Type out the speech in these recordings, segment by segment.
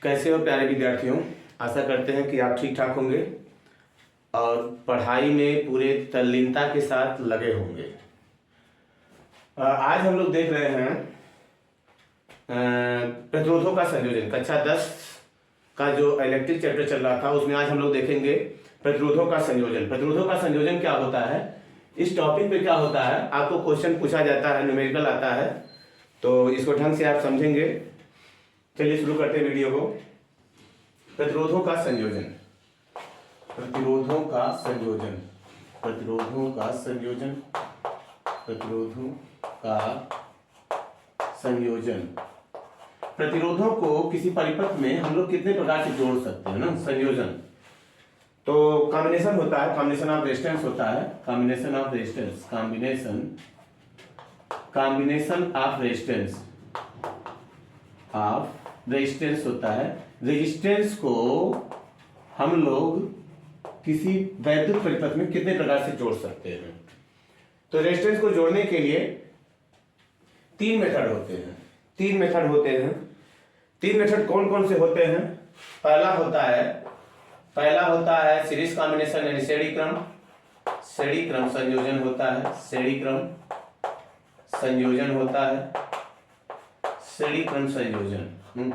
कैसे हो प्यारे विद्यार्थियों। आशा करते हैं कि आप ठीक ठाक होंगे और पढ़ाई में पूरे तल्लीनता के साथ लगे होंगे। आज हम लोग देख रहे हैं प्रतिरोधों का संयोजन। कक्षा 10 का जो इलेक्ट्रिक चैप्टर चल रहा था उसमें आज हम लोग देखेंगे प्रतिरोधों का संयोजन। प्रतिरोधों का संयोजन क्या होता है, इस टॉपिक पे क्या होता है, आपको क्वेश्चन पूछा जाता है, न्यूमेरिकल आता है, तो इसको ढंग से आप समझेंगे। चलिए शुरू करते हैं वीडियो को। प्रतिरोधों का संयोजन, प्रतिरोधों का संयोजन, प्रतिरोधों का संयोजन, प्रतिरोधों का संयोजन। प्रतिरोधों को किसी परिपथ में हम लोग कितने प्रकार से जोड़ सकते हैं ना, संयोजन। तो कॉम्बिनेशन होता है, कॉम्बिनेशन ऑफ रेजिस्टेंस होता है, combination of resistance, combination of resistance, of resistance होता है। रेजिस्टेंस को हम लोग किसी वैद्युत परिपथ में कितने प्रकार से जोड़ सकते हैं। तो रेजिस्टेंस को जोड़ने के लिए तीन मेथड होते हैं, तीन मेथड होते हैं। तीन मेथड कौन कौन से होते हैं? पहला होता है सीरीज कॉम्बिनेशन यानी श्रेणी क्रम संयोजन होता है, श्रेणी क्रम संयोजन होता है, श्रेणी क्रम संयोजन।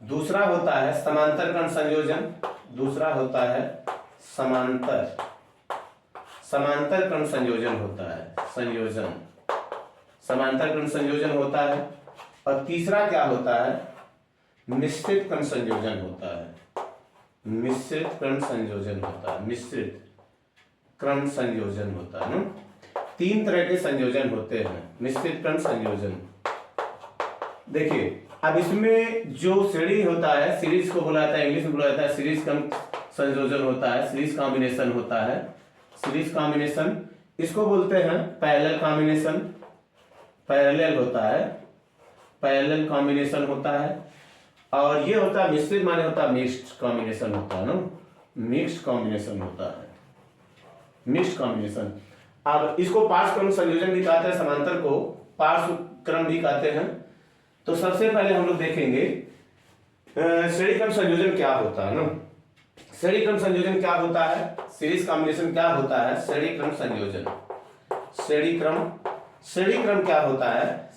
दूसरा होता है समांतर क्रम संयोजन, दूसरा होता है समांतर क्रम संयोजन होता है, संयोजन, समांतर क्रम संयोजन होता है। और तीसरा क्या होता है? मिश्रित क्रम संयोजन होता है, मिश्रित क्रम संयोजन होता है, मिश्रित क्रम संयोजन होता है ना। तीन तरह के संयोजन होते हैं, मिश्रित क्रम संयोजन। देखिए अब इसमें जो श्रेणी होता है, सीरीज को बोला जाता है, इंग्लिश में बोला जाता है सीरीज क्रम संयोजन होता है, सीरीज कॉम्बिनेशन होता है, सीरीज कॉम्बिनेशन। इसको बोलते हैं पैरेलल कॉम्बिनेशन, पैरेलल होता है, पैरेलल कॉम्बिनेशन होता है। और ये होता है मिश्रित, माने होता है मिक्स्ड कॉम्बिनेशन होता है ना, मिक्स्ड कॉम्बिनेशन होता है, मिक्स्ड कॉम्बिनेशन। अब इसको पार्श्व क्रम संयोजन भी कहते हैं, समांतर को पार्श्व क्रम भी कहते हैं। तो सबसे पहले हम लोग देखेंगे श्रेणी क्रम संयोजन क्या होता है ना। श्रेणी क्रम संयोजन क्या होता है, सीरीज कॉम्बिनेशन क्या होता है, श्रेणी क्रम संयोजन, श्रेणी क्रम क्या होता है,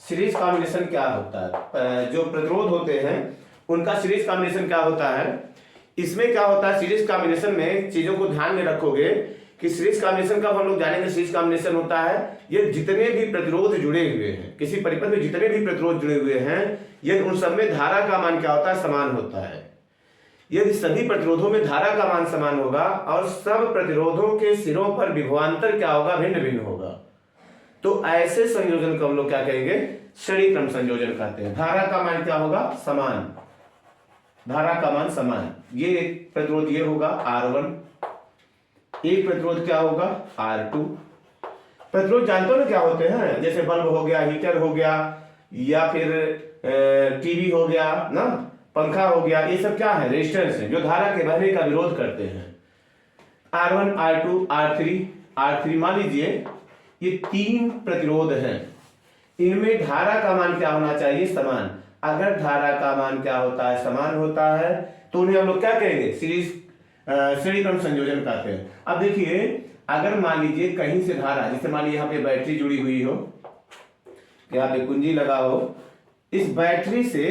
सीरीज कॉम्बिनेशन क्या होता है। जो प्रतिरोध होते हैं उनका सीरीज कॉम्बिनेशन क्या होता है। इसमें क्या होता है, सीरीज कॉम्बिनेशन में चीजों को ध्यान में रखोगे कि सीरीज कॉम्बिनेशन का हम लोग जानेंगे। सीरीज कॉम्बिनेशन होता है ये जितने भी प्रतिरोध जुड़े हुए हैं, किसी परिपथ में जितने भी प्रतिरोध जुड़े हुए हैं, ये उन सब में धारा का मान क्या होता है, समान होता है। यदि सभी प्रतिरोधों में धारा का मान समान होगा और सब प्रतिरोधों के सिरों पर विभवांतर क्या होगा, भिन्न भिन्न होगा, तो ऐसे संयोजन को हम लोग क्या कहेंगे, श्रेणी क्रम संयोजन कहते हैं। धारा का मान क्या होगा, समान, धारा का मान समान। ये एक प्रतिरोध ये होगा R1, एक प्रतिरोध क्या होगा R2। प्रतिरोध जानते हो ना क्या होते हैं, जैसे बल्ब हो गया, हीटर हो गया, या फिर टीवी हो गया ना, पंखा हो गया, ये सब क्या है, रेजिस्टेंस है जो धारा के बहने का विरोध करते हैं। R1, R2, R3 मान लीजिए ये तीन प्रतिरोध हैं, इनमें धारा का मान क्या होना चाहिए, समान। अगर धारा का मान क्या होता है, समान होता है, तो उन्हें हम लोग क्या कहेंगे, श्रेणी क्रम संयोजन कहते हैं। अब देखिए अगर मान लीजिए कहीं से धारा, जैसे मान लीजिए यहाँ पे बैटरी जुड़ी हुई हो, यहाँ पे कुंजी लगा हो, इस बैटरी से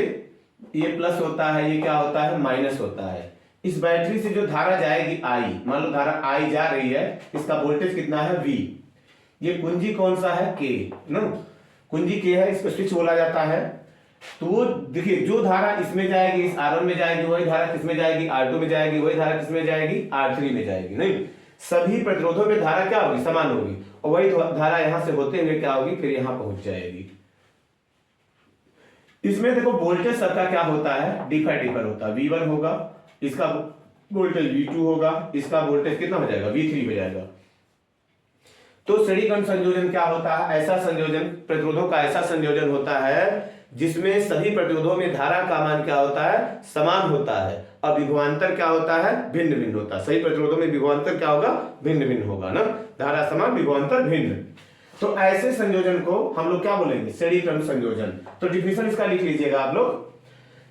ये प्लस होता है, ये क्या होता है, माइनस होता है। इस बैटरी से जो धारा जाएगी I, मान लो धारा I जा रही है, इसका वोल्टेज कितना है V। ये कुंजी कौन सा है, K ना, कुंजी K है, इसको स्विच बोला जाता है। तो वो देखिए जो धारा इसमें जाएगी, इस R1 में जाएगी, वही धारा किसमें जाएगी, R2 में जाएगी, वही धारा किसमें जाएगी, R3 में जाएगी। नहीं, सभी प्रतिरोधों में धारा क्या होगी, समान होगी, और वही धारा यहां से होते हुए क्या होगी, फिर यहां पहुंच जाएगी। इसमें देखो वोल्टेज सबका क्या होता है, डिफर होता है। V1 होगा, इसका वोल्टेज V2 होगा, इसका वोल्टेज कितना हो जाएगा, V3 हो जाएगा। तो श्रेणी क्रम संयोजन क्या होता है, ऐसा संयोजन, प्रतिरोधों का ऐसा संयोजन होता है जिसमें सभी प्रतिरोधों में धारा का मान क्या होता है, समान होता है, और विभवांतर क्या होता है, भिन्न भिन्न होता है। सही प्रतिरोधों में विभवांतर क्या होगा, भिन्न भिन्न होगा ना, धारा समान विभवांतर भिन्न। तो ऐसे संयोजन को हम लोग क्या बोलेंगे, श्रेणी क्रम संयोजन। तो डिफिनेशन इसका लिख लीजिएगा आप लोग।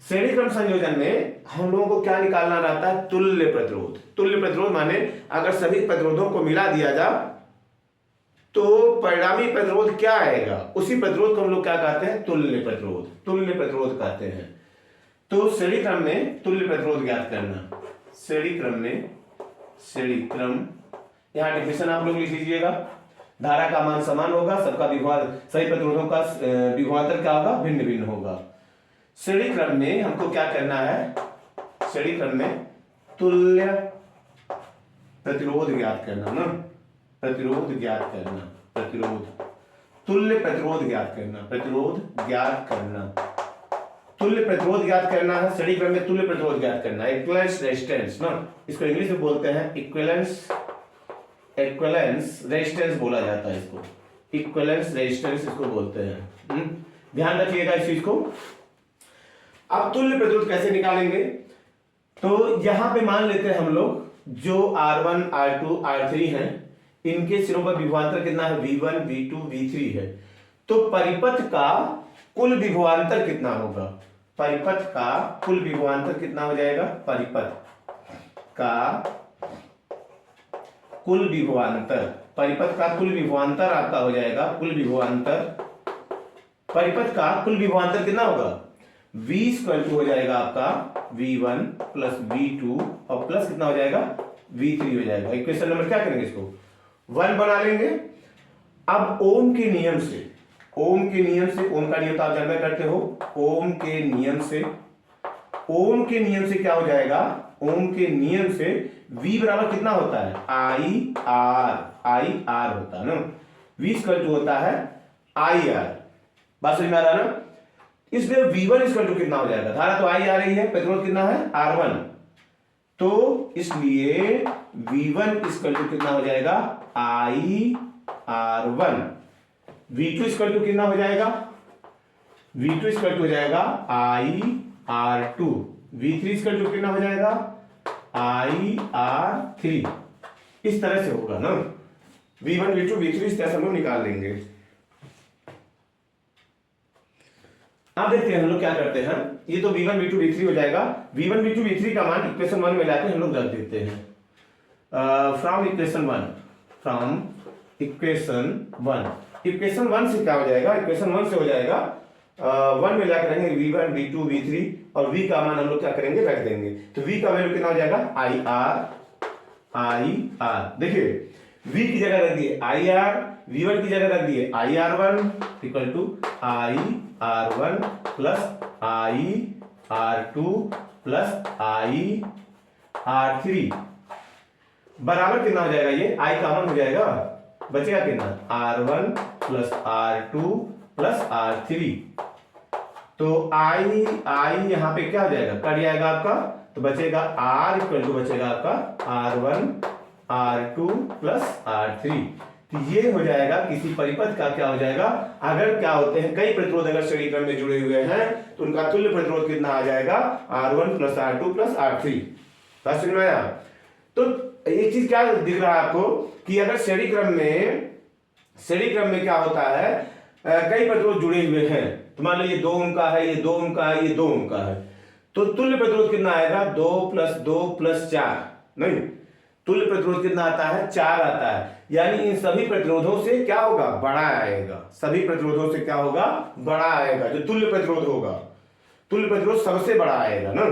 श्रेणी क्रम संयोजन में हम लोगों को क्या निकालना रहता है? तुल्य प्रतिरोध। तुल्य प्रतिरोध माने अगर सभी प्रतिरोधों को मिला दिया जाए तो परिणामी प्रतिरोध क्या आएगा, उसी प्रतिरोध को हम लोग क्या कहते हैं? तुल्य प्रतिरोध। तुल्य प्रतिरोध कहते हैं। तो श्रेणी क्रम में तुल्य प्रतिरोध ज्ञात करना। श्रेणी क्रम यहाँ डिफिनेशन आप लोग लिख लीजिएगा। धारा का मान समान होगा, सबका सही प्रतिरोधों का विभवांतर क्या होगा? भिन्न भिन्न होगा। श्रेणी क्रम में हमको क्या करना है? श्रेणी क्रम में तुल्य प्रतिरोध ज्ञात करना ना, प्रतिरोध ज्ञात करना, तुल्य प्रतिरोध ज्ञात करना, तुल्य प्रतिरोध ज्ञात करना है। श्रेणी क्रम में तुल्य प्रतिरोध ज्ञात करना है। इक्विवेलेंस रेजिस्टेंस ना, इसको इंग्लिश में बोलते हैं इक्विवेलेंस रेजिस्टेंस बोला जाता है इसको, इक्विवेलेंस रेजिस्टेंस इसको बोलते हैं। ध्यान रखिएगा इस चीज को। अब तुल्य प्रतिरोध कैसे निकालेंगे? तो यहां पे मान लेते हैं हम लोग जो R1 R2 R3 हैं, इनके सिरों पर विभवांतर कितना है? V1 V2 V3 है। तो परिपथ का कुल विभवांतर कितना होगा? परिपथ का कुल विभवांतर कितना हो जाएगा? परिपथ का कुल विभवांतर आपका हो जाएगा, परिपथ का कुल विभवांतर कितना होगा? V स्क्वायर हो जाएगा आपका V1 प्लस V2 और प्लस कितना हो जाएगा? V3 हो जाएगा। इक्वेशन नंबर क्या करेंगे? इसको 1 बना लेंगे। अब ओम के नियम से ओम का नियम तो आप जानना करते हो। ओम के नियम से क्या हो जाएगा? ओम के नियम से V बराबर कितना होता है? I R होता है ना। V स्क्वायर होता है IR। बात समझ में आ रहा है ना? इसमें V1 स्क्वायर कितना हो जाएगा? धारा तो I आ रही है, प्रतिरोध कितना है? R1। तो इसलिए V1 स्क्वायर कितना हो जाएगा? IR1। V2 स्क्वायर कितना हो जाएगा? V2 स्क्वायर हो जाएगा IR2। V3 स्क्वायर कितना हो जाएगा? IR3। इस तरह से होगा ना। V1 V2 V3 इस तरह से हम लोग निकाल लेंगे। अब देखते हैं हम लोग क्या करते हैं। ये तो V1 V2 V3 हो जाएगा। V1 V2 V3 का मान इक्वेशन 1 में लाके हम लोग रख देते हैं। फ्रॉम इक्वेशन 1 से क्या हो जाएगा? इक्वेशन 1 से हो जाएगा 1 में लाके रहेंगे V1 V2 V3 और V का मान हम लोग क्या करेंगे? रख देंगे। तो V का वैल्यू कितना हो जाएगा? IR। देखिए V की जगह रख दिए IR, V1 की जगह रख दिए IR1 equal to IR1 plus IR2 plus IR3 बराबर कितना हो जाएगा? ये I कॉमन हो जाएगा, बचेगा कितना? R1 plus R2 plus R3। तो I यहां पे क्या हो जाएगा? कट जाएगा आपका, तो बचेगा R इक्वल टू बचेगा आपका R1 R2 प्लस R3। तो ये हो जाएगा किसी परिपथ का क्या हो जाएगा? अगर क्या होते हैं कई प्रतिरोध अगर श्रेणी क्रम में जुड़े हुए हैं तो उनका तुल्य प्रतिरोध कितना आ जाएगा? R1 plus R2 plus R3। बात समझ में आया? तो एक चीज क्या दिख रहा है आपको कि अगर श्रेणी क्रम में क्या होता है, कई प्रतिरोध जुड़े हुए हैं, तो मान लो ये 2 ओम का है, ये 2 ओम का है, ये 2 ओम का है, तो तुल्य प्रतिरोध कितना आएगा? 2 प्लस 2 प्लस 4। नहीं, तुल्य प्रतिरोध कितना आता है? 4 आता है। यानी इन सभी प्रतिरोधों से क्या होगा? बड़ा आएगा। सभी प्रतिरोधों से क्या होगा? बड़ा आएगा। जो तुल्य प्रतिरोध होगा, तुल्य प्रतिरोध सबसे बड़ा आएगा ना।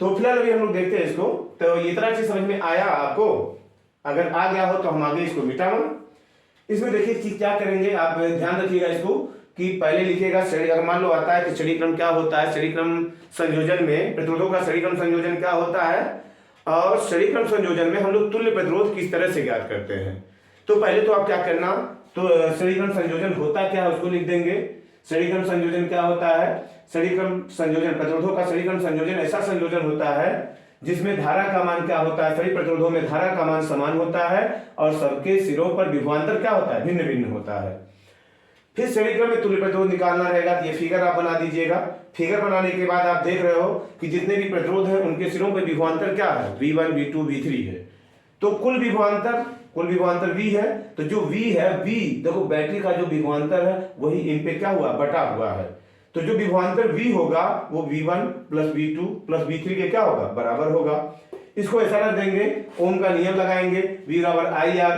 तो फिलहाल अभी हम लोग देखते हैं इसको। तो ये तरह से समझ में आया आपको? अगर आ गया हो तो हम आगे इसको मिटाना। इसमें देखिए चीज क्या करेंगे, आप ध्यान रखिएगा इसको कि पहले लिखिएगा श्रेणी। अगर मान लो आता है कि श्रेणी क्रम क्या होता है, श्रेणी क्रम संयोजन में प्रतिरोधों का श्रेणी क्रम संयोजन क्या होता है, और श्रेणी क्रम संयोजन में हम लोग तुल्य प्रतिरोध किस तरह से ज्ञात करते हैं। तो पहले तो आप क्या करना, तो श्रेणी क्रम संयोजन होता क्या है उसको लिख देंगे। श्रेणी क्रम संयोजन क्या होता है? श्रेणी क्रम संयोजन, प्रतिरोधों का श्रेणी क्रम संयोजन ऐसा संयोजन होता है जिसमें धारा का मान क्या होता है? सभी प्रतिरोधों में धारा का मान समान होता है और सबके सिरों पर विभवांतर क्या होता है? भिन्न भिन्न होता है। फिर श्रेणी क्रम में तुल्य प्रतिरोध निकालना रहेगा। तो ये फिगर आप बना दीजिएगा। फिगर बनाने के बाद आप देख रहे हो कि जितने भी प्रतिरोध हैं उनके सिरों पर विभवांतर क्या है? V1 V2 V3 है। तो कुल विभवांतर V है। तो जो V है, V देखो बैटरी का जो विभवांतर है वही इन पे क्या हुआ? बटा हुआ है। तो जो विभवांतर V होगा वो V1 plus V2 plus V3 के क्या होगा, बराबर होगा। इसको ऐसा रख देंगे, ओम का नियम लगाएंगे, V बराबर IR,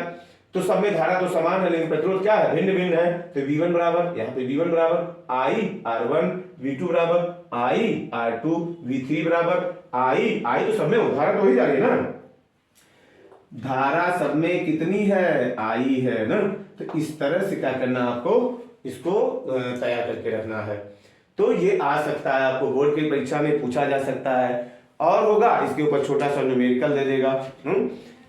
तो सब में धारा तो समान है लेकिन प्रतिरोध क्या है, भिन्न भिन्न है। तो V1 बराबर, यहाँ पे V1 बराबर IR1, V2 बराबर IR2, V3 बराबर I तो सब में धारा तो हो ही जा रही है ना, धारा सब में कितनी है, I है ना। तो इस तरह से क्या करना आपको, इसको तैयार करके रखना है। तो ये आ सकता है, आपको बोर्ड की परीक्षा में पूछा जा सकता है, और होगा इसके ऊपर छोटा सा न्यूमेरिकल दे देगा।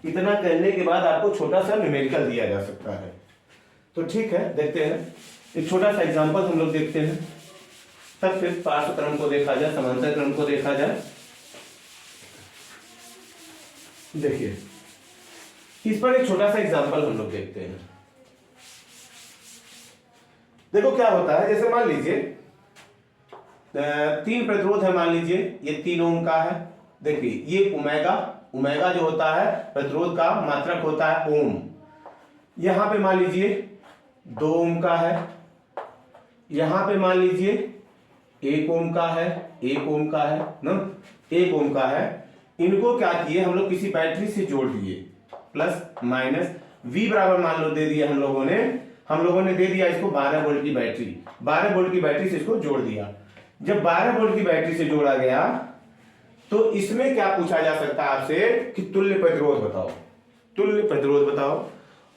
इतना करने के बाद आपको छोटा सा न्यूमेरिकल दिया जा सकता है। तो ठीक है, देखते हैं एक छोटा सा एग्जांपल हम लोग देखते हैं, तब फिर पार्श्व क्रम को देखा जाए, समांतर क्रम को देखा जाए। देखिए इस पर एक छोटा सा एग्जांपल हम लोग देखते हैं। देखो क्या होता है, जैसे मान लीजिए 3 प्रतिरोध है, मान लीजिए ये 3 ओम का है। देखिए ये ओमेगा जो होता है प्रतिरोध का मात्रक होता है ओम। यहां पे मान लीजिए 2 ओम का है, यहां पे मान लीजिए 1 ओम का है, 1 ओम का है ना, 1 ओम का है। इनको क्या किए हम लोग, किसी बैटरी से जोड़ दिए, प्लस माइनस V बराबर मान लो दे दिया हम लोगों ने दे दिया इसको 12 वोल्ट की बैटरी, 12 वोल्ट की बैटरी से इसको जोड़ दिया। जब 12 वोल्ट की बैटरी से जोड़ा गया तो इसमें क्या पूछा जा सकता है आपसे कि तुल्य प्रतिरोध बताओ, तुल्य प्रतिरोध बताओ।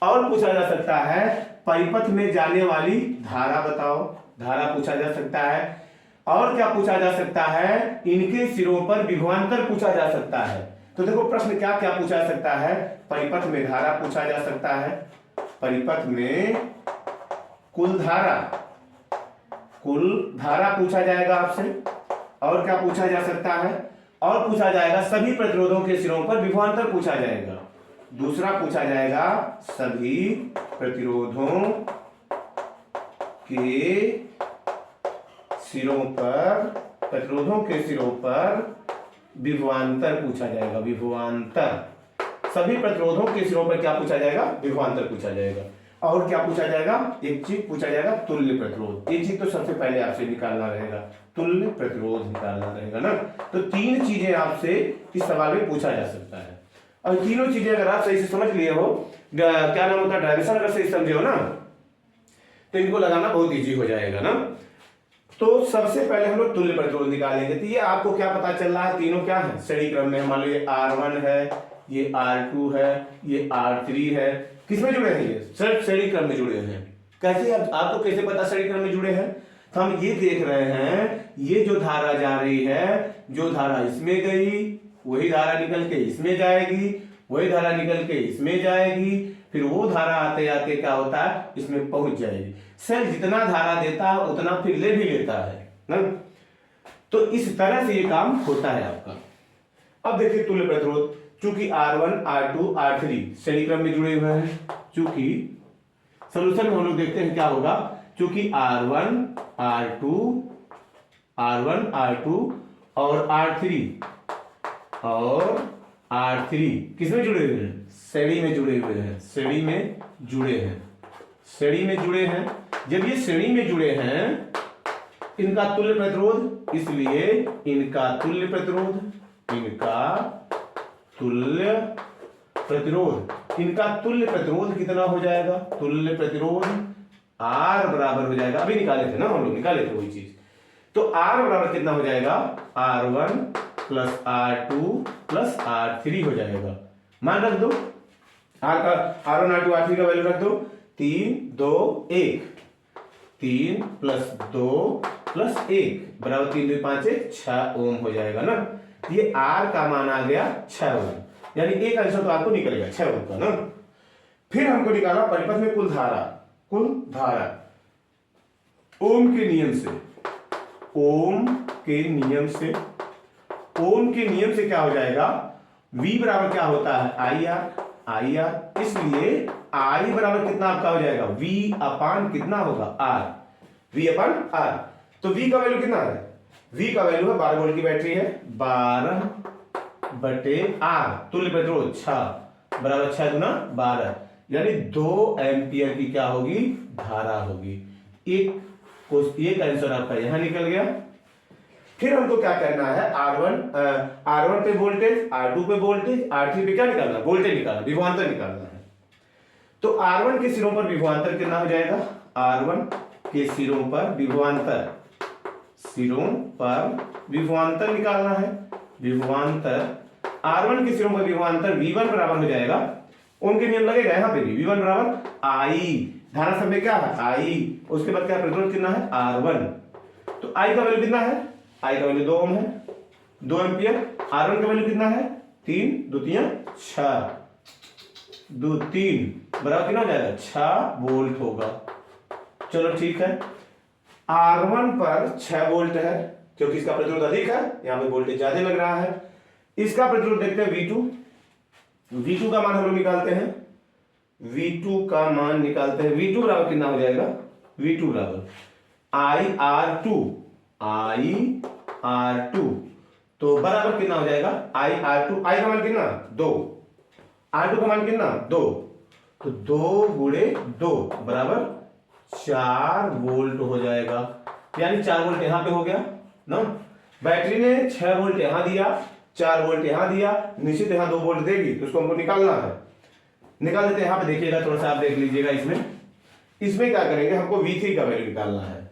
और पूछा जा सकता है परिपथ में जाने वाली धारा बताओ, धारा पूछा जा सकता है। और क्या पूछा जा सकता है, इनके सिरों पर विभवांतर पूछा जा सकता है। तो देखो प्रश्न क्या क्या पूछा जा सकता है, परिपथ में धारा पूछा जा सकता है, परिपथ में कुल धारा पूछा जाएगा आपसे। और क्या पूछा जा सकता है, और पूछा जाएगा सभी प्रतिरोधों के सिरों पर विभवांतर पूछा जाएगा। दूसरा पूछा जाएगा सभी प्रतिरोधों के सिरों पर विभवांतर पूछा जाएगा, विभवांतर। सभी प्रतिरोधों के सिरों पर क्या पूछा जाएगा, विभवांतर पूछा जाएगा। और क्या पूछा जाएगा, एक चीज पूछा जाएगा तुल्य प्रतिरोध। ये चीज तो सबसे पहले आपसे निकालना रहेगा, तुल्य प्रतिरोध निकालना रहेगा ना। तो 3 चीजें आपसे इस सवाल में पूछा जा सकता है। और तीनों चीजें अगर आप सही से समझ लिए हो, क्या नाम होता है, डायरेक्शन अगर सही समझे हो ना, तो इनको लगाना बहुत इजी हो जाएगा ना। तो सबसे पहले हम लोग तुल्य प्रतिरोध निकालेंगे। तो ये आपको क्या पता चल रहा है, तीनों क्या है, श्रेणी क्रम में। मान लो ये R1 है, ये R2 है, ये R3 है। किसमें जुड़े हैं, ये सिर्फ श्रेणी क्रम में जुड़े हैं। कैसे, आपको कैसे पता श्रेणी क्रम में जुड़े हैं, तो हम ये देख रहे हैं, ये जो धारा जा रही है, जो धारा इसमें गई वही धारा निकल के इसमें जाएगी, वही धारा निकल के इसमें जाएगी, फिर वो धारा आते आते क्या होता है, इसमें पहुंच जाएगी। सेल जितना धारा देता है उतना फिर ले भी लेता है ना। तो इस तरह से ये काम होता है आपका। अब देखिए तुल्य प्रतिरोध, चूंकि R1, R2, R3 श्रेणी क्रम में जुड़े हुए हैं, चूंकि सॉल्यूशन में हम लोग देखते हैं क्या होगा, चूंकि R1, R2 और R3 किसमें जुड़े हुए हैं, श्रेणी में जुड़े हुए हैं, श्रेणी में जुड़े हैं। जब ये श्रेणी में जुड़े हैं, इनका तुल्य प्रतिरोध, इसलिए इनका तुल्य प्रतिरोध कितना हो जाएगा, तुल्य प्रतिरोध R बराबर हो जाएगा, अभी निकाले थे ना हम लोग, निकाले थे वही चीज। तो R बराबर कितना हो जाएगा, R1 plus R2 plus R3 हो जाएगा। मान रख दो, R1, R2, R3 का वैल्यू रख दो, 3, 2, 1, 3 प्लस 2 प्लस 1 बराबर 3, 2, 5, 6 ओम हो जाएगा ना। ये R का मान आ गया 6 ओम, यानी एक आंसर तो आपको निकल गया 6 ओम का ना। फिर हमको निकाला परिपथ में कुल धारा ओम के नियम से क्या हो जाएगा, V बराबर क्या होता है, IR। इसलिए I बराबर कितना आपका हो जाएगा, V अपान कितना होगा, R, V अपान R। तो V का वैल्यू कितना है, V का वैल्यू है 12 वोल्ट की बैटरी है, 12 बटे R, तुल्य प्रतिरोध 6 बराबर 6 गुना 12, यानी 2 एम्पियर की क्या होगी, धारा होगी। एक ये का आंसर आपका यहाँ निकल गया। फिर हमको क्या करना है, R1 पे वोल्टेज, R2 पे वोल्टेज, R3 पे क्या निकालना, वोल्टेज निकालना, विभवांतर निकालना है। तो R1 के सिरों पर विभवांतर कितना हो जाएगा, R1 के सिरों पर विभवांतर निकालना है। विभवांतर R1 के सिरों पर विभवांतर V1 बराबर हो जाएगा, उनके नियम लगेगा यहाँ पे भी, V1 बराबर I, धारा सब में क्या है I, उसके बाद क्या प्रतिरोध कितना है R1। तो I का वैल्यू कितना है, I का वैल्यू 2 ओम है, 2 एम्पियर। R1 का वैल्यू कितना है 3 2 3 6, 2 3 बराबर कितना हो जाएगा 6 वोल्ट होगा। चलो ठीक है, R1 पर 6 वोल्ट है क्योंकि इसका प्रतिरोध अधिक है, यहाँ पे वोल्टेज ज्यादा लग रहा है। इसका प्रतिरोध देखते हैं V2 का मान हम लोग निकालते हैं, V2 का मान निकालते हैं। V2 बराबर कितना हो जाएगा, V2 बराबर IR2 तो बराबर कितना हो जाएगा IR2, I का मान कितना 2, R2 का मान कितना 2, तो 2 गुणे 2 बराबर 4 वोल्ट हो जाएगा, यानी 4 वोल्ट यहां पे हो गया ना। बैटरी ने 6 वोल्ट यहां दिया, 4 वोल्ट यहां दिया, निश्चित यहां 2 वोल्ट देगी, तो उसको हमको निकालना है। निकाल देते हैं, यहां पे देखिएगा थोड़ा सा आप देख लीजिएगा, इसमें क्या करेंगे, हमको V3 का वैल्यू निकालना है,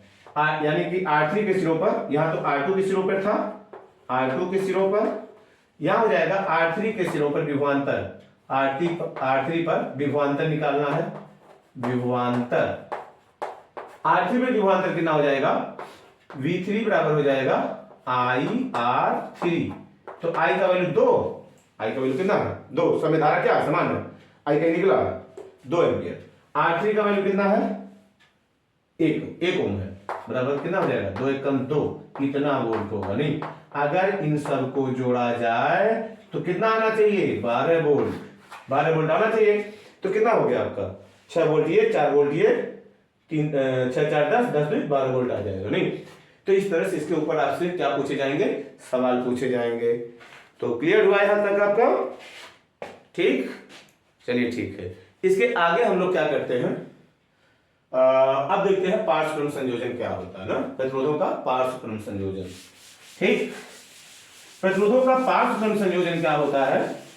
यानी कि R3 के सिरों पर, यहां तो R2 के सिरों पर था, R2 के सिरों पर, यहां हो जाएगा R3 के सिरों पर विभवांतर, R3 पर विभवांतर निकालना है। विभवांतर R3 में विभवांतर कितना हो जाएगा, V3 बराबर हो जाएगा IR3, तो I का वैल्यू 2, I का वैल्यू कितना है 2, समय धारा क्या समान है, I का निकला 2 एम्पियर। R3 का वैल्यू कितना है 1 ओम है, बराबर कितना हो जाएगा 2 एकम 2, कितना वोल्ट होगा। नहीं, अगर इन सब को जोड़ा जाए तो कितना आना चाहिए 12 वोल्ट आना चाहिए। तो कितना हो गया आपका 6 वोल्ट ये, 4 वोल्ट ये, 3 6 4 10 10 12 वोल्ट आ जाएगा। नहीं, तो इस तरह से इसके ऊपर आपसे क्या पूछे जाएंगे, सवाल पूछे जाएंगे। तो क्लियर हुआ यहां तक आपका, ठीक, चलिए ठीक है। इसके आगे हम लोग क्या करते हैं, अब देखते हैं पार्श्व क्रम संयोजन क्या होता है ना, प्रतिरोधों का पार्श्व क्रम संयोजन। ठीक, प्रतिरोधों का पार्श्व क्रम संयोजन क्या होता है,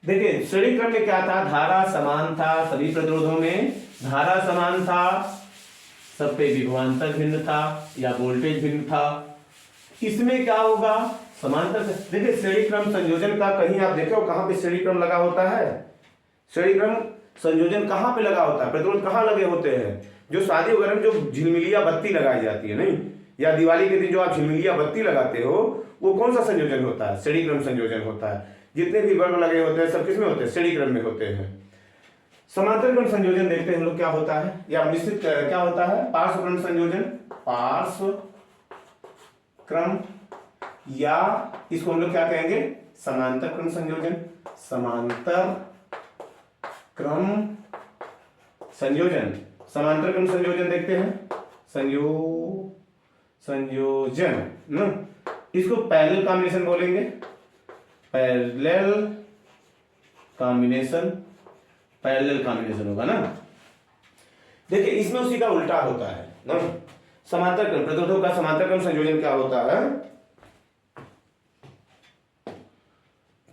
देखिए श्रेणी क्रम में क्या था, धारा समान था, सभी प्रतिरोधों में धारा समान था, सब पे विभवांतर भिन्न था या वोल्टेज भिन्न था। इसमें क्या होगा, समांतर। देखिए श्रेणी क्रम संयोजन का कहीं आप देखे हो कहां पे श्रेणी क्रम लगा होता है, श्रेणी क्रम संयोजन कहां पे लगा होता है, प्रतिरोध कहां लगे होते हैं, जो शादी वगैरह में जो झिलमिलिया बत्ती लगाई जाती है, नहीं, या दिवाली के दिन जो आप झिलमिलिया बत्ती लगाते हो, वो कौन सा संयोजन होता है, श्रेणी क्रम संयोजन होता है। जितने भी बल्ब लगे होते हैं सब किसमें होते हैं, श्रेणी क्रम में होते हैं। समांतर क्रम संयोजन देखते हैं हम लोग क्या होता है, या निश्चित क्या होता है, पार्श्व क्रम संयोजन, पार्श्व क्रम, या इसको हम लोग क्या कहेंगे, समांतर क्रम संयोजन। समांतर क्रम संयोजन, समांतर क्रम संयोजन देखते हैं, संयोजन न, इसको पैरेलल कॉम्बिनेशन बोलेंगे, पैरेलल कॉम्बिनेशन होगा ना। देखिए इसमें उसी का उल्टा होता है ना, समांतर क्रम, प्रतिरोधों का समांतर क्रम संयोजन क्या होता है,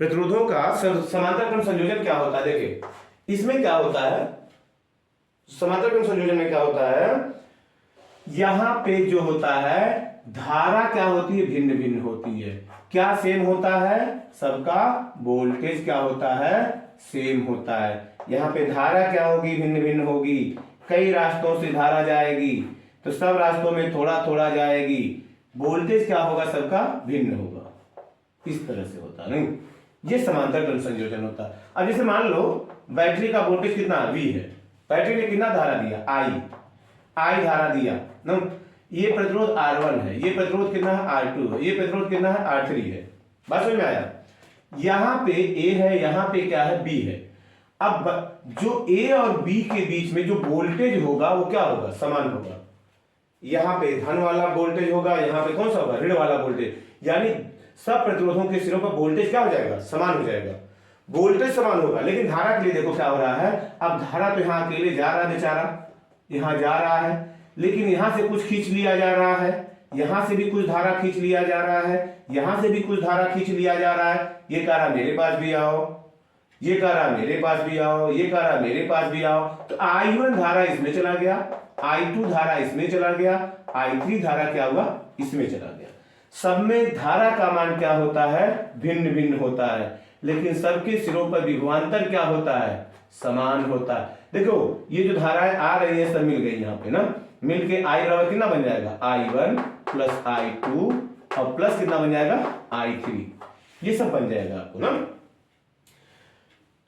प्रतिरोधों का समांतर क्रम संयोजन क्या होता है। देखिए इसमें क्या होता है, समांतर क्रम संयोजन में क्या होता है, यहां पे जो होता है धारा क्या होती है, भिन्न भिन्न होती है। क्या सेम होता है, सबका वोल्टेज क्या होता है, सेम होता है। यहाँ पे धारा क्या होगी, भिन्न भिन्न होगी, कई रास्तों से धारा जाएगी, तो सब रास्तों में थोड़ा थोड़ा जाएगी, वोल्टेज क्या होगा, सबका भिन्न होगा। इस तरह से होता है, नहीं, ये समांतर क्रम संयोजन होता है। अब जैसे मान लो बैटरी का वोल्टेज कितना V है, बैटरी ने कितना धारा दिया I धारा दिया ना, ये प्रतिरोध R1 है, ये प्रतिरोध कितना है R2 है, ये प्रतिरोध कितना है R3 है। बात समझ में आया, यहां पे A है, यहां पे क्या है B है। अब जो A और B के बीच में जो वोल्टेज होगा वो क्या होगा, समान होगा। यहां पे धन वाला वोल्टेज होगा, यहां पे कौन सा होगा, ऋण वाला वोल्टेज, यानी सब प्रतिरोधों के सिरों पर वोल्टेज क्या हो जाएगा, समान हो जाएगा, वोल्टेज समान होगा। लेकिन धारा के लिए देखो क्या हो रहा है, अब धारा तो यहां अकेले जा रहा है बेचारा, यहां जा रहा है, लेकिन यहां से कुछ खींच लिया जा रहा है, यहां से भी कुछ धारा खींच लिया जा रहा है, यहां से भी कुछ धारा खींच लिया जा रहा है। ये कह रहा मेरे पास भी आओ, ये कह रहा मेरे पास भी आओ, ये कह रहा मेरे पास भी आओ। तो I1 धारा इसमें चला गया, I2 धारा इसमें चला गया, I3 धारा क्या हुआ, इसमें चला गया। सब में धारा का मान क्या होता है, भिन्न भिन्न होता है, लेकिन सबके सिरों पर विभवांतर क्या होता है, समान होता है। देखो ये जो धाराएं आ रही है सब मिल गई यहाँ पे ना, मिल के I बराबर कितना बन जाएगा, I1 प्लस I2 और प्लस कितना बन जाएगा, I3। ये सब बन जाएगा आपको ना।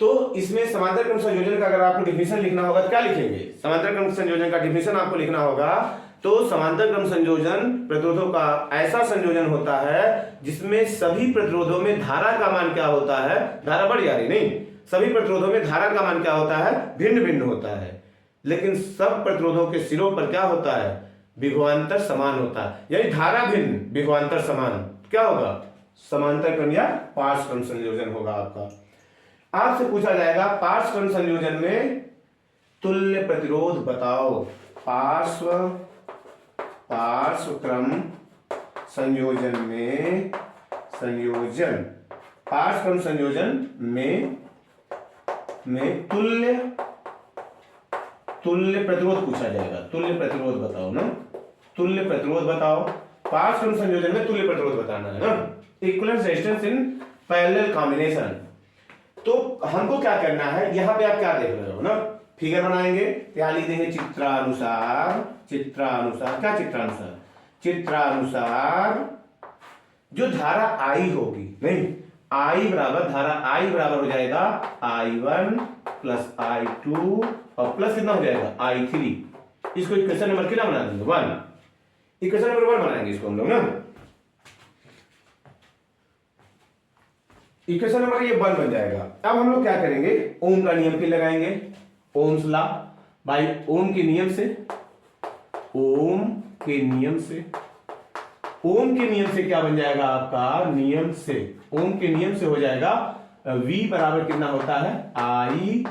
तो इसमें समांतर क्रम संयोजन का अगर आपको डिफिनेशन लिखना होगा तो क्या लिखेंगे, समांतर क्रम संयोजन का डिफिनेशन आपको लिखना होगा। तो समांतर क्रम संयोजन प्रतिरोधों का ऐसा संयोजन होता है जिसमें सभी प्रतिरोधों में धारा का मान क्या होता है, धारा बढ़ जा रही नहीं, सभी प्रतिरोधों में धारा का मान क्या होता है, भिन्न भिन्न होता है, लेकिन सब प्रतिरोधों के सिरों पर क्या होता है, विभवांतर समान होता है। यानी धारा भिन्न विभवांतर समान क्या होगा, समांतर क्रम या पार्श्व क्रम संयोजन होगा आपका। आपसे पूछा जाएगा पार्श्व क्रम संयोजन में तुल्य प्रतिरोध बताओ। पार्श्व क्रम संयोजन में पार्श्व क्रम संयोजन में तुल्य प्रतिरोध पूछा जाएगा। तुल्य प्रतिरोध बताओ ना, तुल्य प्रतिरोध बताओ। पार्श्व क्रम संयोजन में तुल्य प्रतिरोध बताना है ना, equivalent resistance in parallel combination. तो हमको क्या करना है, यहां पे आप क्या देख रहे हो ना, फिगर बनाएंगे, क्या लिख देंगे, चित्रानुसार क्या चित्रानुसार जो धारा I होगी, नहीं I बराबर, धारा I बराबर हो जाएगा I1 प्लस I2 और प्लस कितना हो जाएगा I3। इसको इक्वेशन नंबर कितना बना देंगे, 1, इक्वेशन नंबर 1 बनाएंगे इसको हम लोग ना। इक्वेशन नंबर ये 1 बन जाएगा। अब हम लोग क्या करेंगे, ओम का नियम फिर लगाएंगे, ओम्स लॉ। भाई ओम के नियम से क्या बन जाएगा आपका, नियम से, ओम के नियम से हो जाएगा V बराबर कितना होता है, IR,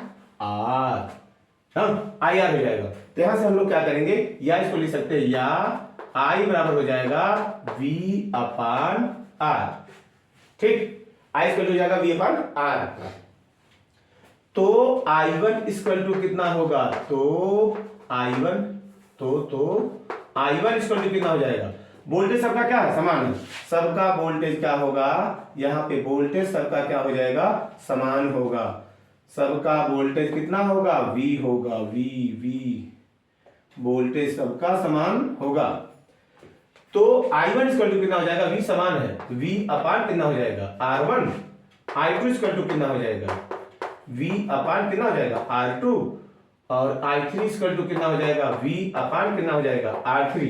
IR हो जाएगा। तो यहां से हम लोग क्या करेंगे, या इसको लिख सकते हैं, या I बराबर हो जाएगा V अपान R, ठीक, I इक्वल हो जाएगा V अपान R। तो I1 इक्वल टू कितना होगा, तो I1 इक्वल टू कितना हो जाएगा, वोल्टेज सबका क्या है, समान है, सबका वोल्टेज क्या होगा, यहाँ पे वोल्टेज सबका क्या हो जाएगा, समान होगा, सबका वोल्टेज कितना होगा, V होगा, V वोल्टेज सबका समान होगा। तो I1 इक्वल टू कितना हो जाएगा, V समान है, V अपान कितना हो जाएगा, R1। I2 इक्वल टू कितना हो जाएगा, V अपान कितना हो जाएगा, R2। और I3 इक्वल टू कितना हो जाएगा, V अपान कितना हो जाएगा, R3।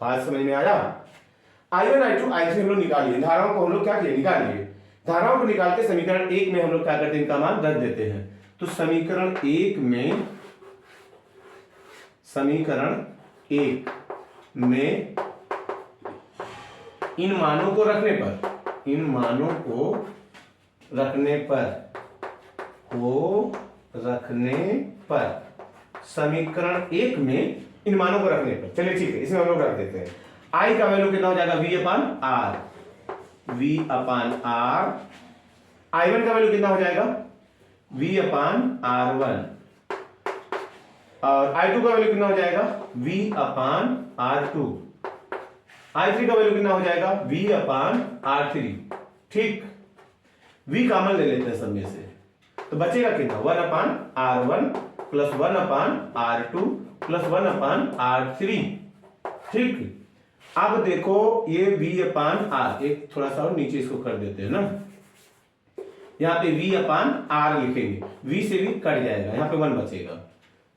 बात समझ में आया। I1 I2 I3 हम लोग निकाल लिए, धाराओं को हम लोग क्या किए, निकाल लिए। धाराओं को निकाल के समीकरण 1 में हम लोग क्या करते हैं, इनका मान रख देते हैं। तो समीकरण 1 में इन मानों को रखने पर समीकरण 1 में इन मानों को रखने पर, चलिए ठीक है, इसमें हम लोग रख देते हैं। I का वैल्यू कितना हो जाएगा, V अपान R। I1 का वैल्यू कितना हो जाएगा, V अपान R1। और I2 का वैल्यू कितना हो जाएगा, V अपान R2। I3 का वैल्यू कितना हो जाएगा, V अपान R3, ठीक। V कॉमन ले लेते हैं सब में से, तो बचेगा कितना, 1 अपान R1 प्लस 1 अपान R2 प्लस 1 अपान R3, ठीक। अब देखो ये V अपान R, एक थोड़ा सा और नीचे इसको कर देते हैं ना, यहाँ पे V अपान R लिखेंगे, V से भी कट जाएगा, यहाँ पे 1 बचेगा।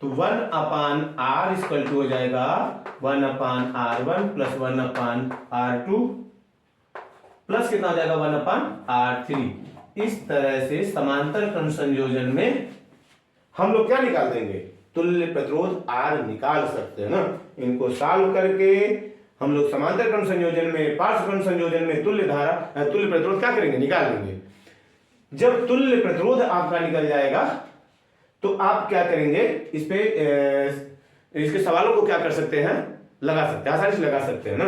तो 1 अपान R इक्वल टू हो जाएगा 1 अपान R1 प्लस 1 अपान R2 प्लस कितना हो जाएगा, 1 अपान R3। इस तरह से समांतर क्रम संयोजन में हम लोग क्या निकाल देंगे, तुल्य प्रतिरोध R निकाल सकते हैं ना। इनको सॉल्व करके हम लोग समांतर क्रम संयोजन में, पार्श्व क्रम संयोजन में तुल्य प्रतिरोध क्या करेंगे, निकाल देंगे। जब तुल्य प्रतिरोध आपका निकल जाएगा तो आप क्या करेंगे, इस पे इसके सवालों को क्या कर सकते हैं, लगा सकते हैं, आसानी से लगा सकते हैं ना,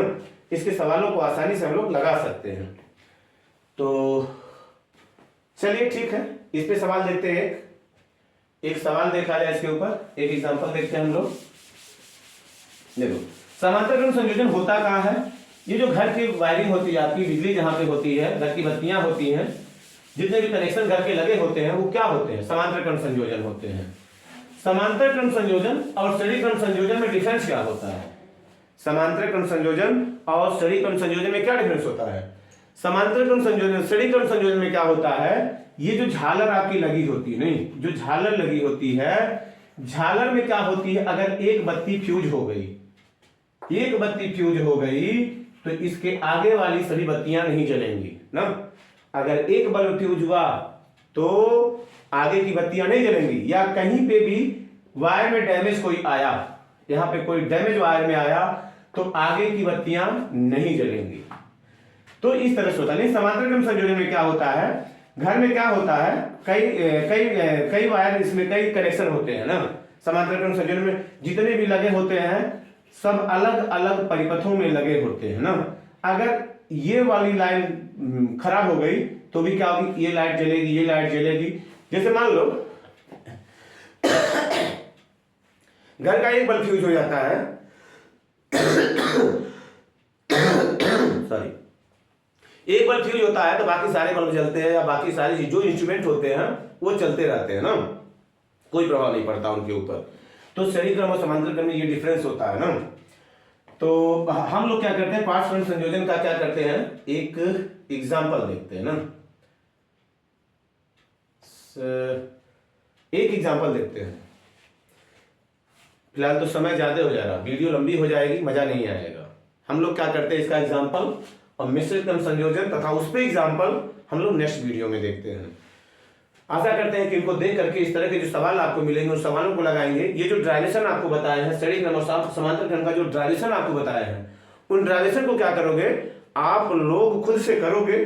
इसके सवालों को आसानी से हम लोग लगा सकते हैं। तो चलिए ठीक है, इस पे सवाल देखते हैं। एक सवाल देखा जाए इसके ऊपर, एक एग्जांपल देखते हैं हम लोग। देखो, समांतर क्रम संयोजन होता कहाँ है? ये जो घर की वायरिंग होती है, आपकी बिजली जहां पे होती है, घर की बत्तियां होती हैं, जितने भी कनेक्शन घर के लगे होते हैं वो क्या होते हैं? समांतर क्रम संयोजन होते हैं। समांतर क्रम संयोजन और श्रेणी क्रम संयोजन में डिफरेंस क्या होता है? समांतर क्रम संयोजन और श्रेणी क्रम संयोजन में क्या डिफरेंस होता है? समांतर क्रम संयोजन, श्रेणी क्रम संयोजन में क्या होता है? ये जो झालर आपकी लगी होती है, नहीं, जो झालर लगी होती है, झालर में क्या होती है, अगर एक बत्ती फ्यूज हो गई, एक बत्ती फ्यूज हो गई तो इसके आगे वाली सभी बत्तियां नहीं जलेंगी ना। अगर एक बल्ब फ्यूज हुआ तो आगे की बत्तियां नहीं जलेंगी, या कहीं पे भी वायर में डैमेज कोई आया, यहां पे कोई डैमेज वायर में आया तो आगे की बत्तियां नहीं जलेंगी। तो इस तरह से होता है। समांतर क्रम संयोजन में क्या होता है, घर में क्या होता है, कई कई कई वायर, इसमें कई कनेक्शन होते हैं ना। समांतर क्रम संयोजन में जितने भी लगे होते हैं सब अलग अलग परिपथों में लगे होते हैं ना। अगर ये वाली लाइन खराब हो गई तो भी क्या होगी, ये लाइट जलेगी, ये लाइट जलेगी। जैसे मान लो घर का एक बल्ब फ्यूज हो जाता है सॉरी, एक बल्ब फ्यूज होता है तो बाकी सारे बल्ब जलते हैं, या बाकी सारे जो इंस्ट्रूमेंट होते हैं वो चलते रहते हैं ना, कोई प्रभाव नहीं पड़ता उनके ऊपर। तो श्रेणी क्रम और समांतर क्रम में ये डिफरेंस होता है ना। तो हम लोग क्या करते हैं, पार्श्व क्रम संयोजन का क्या करते हैं, एक एग्जांपल देखते हैं ना। एक एग्जांपल देखते हैं। फिलहाल तो समय ज्यादा हो जाएगा, वीडियो लंबी हो जाएगी, मजा नहीं आएगा। हम लोग क्या करते हैं, इसका एग्जांपल और मिश्रित क्रम संयोजन तथा उस पे एग्जांपल हम लोग नेक्स्ट वीडियो में देखते हैं। आशा करते हैं कि इनको देख करके इस तरह के जो सवाल आपको मिलेंगे उन सवालों को लगाएंगे। ये जो ड्राइवेशन आपको बताए हैं, श्रेणी क्रम और समांतर क्रम का जो ड्राइवेशन आपको बताए हैं, उन ड्राइवेशन को क्या करोगे, आप लोग खुद से करोगे,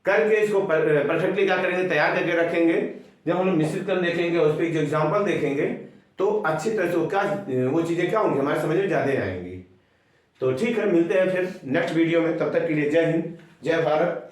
करके इसको परफेक्टली क्या करेंगे, तैयार करके रखेंगे। जब हम लोग मिश्रित क्रम देखेंगे और उस पर जो एग्जाम्पल देखेंगे तो अच्छी तरह से वो चीजें क्या होंगी, हमारे समझ में ज्यादा आएंगी। तो ठीक है, मिलते हैं फिर नेक्स्ट वीडियो में। तब तक के लिए जय हिंद, जय भारत।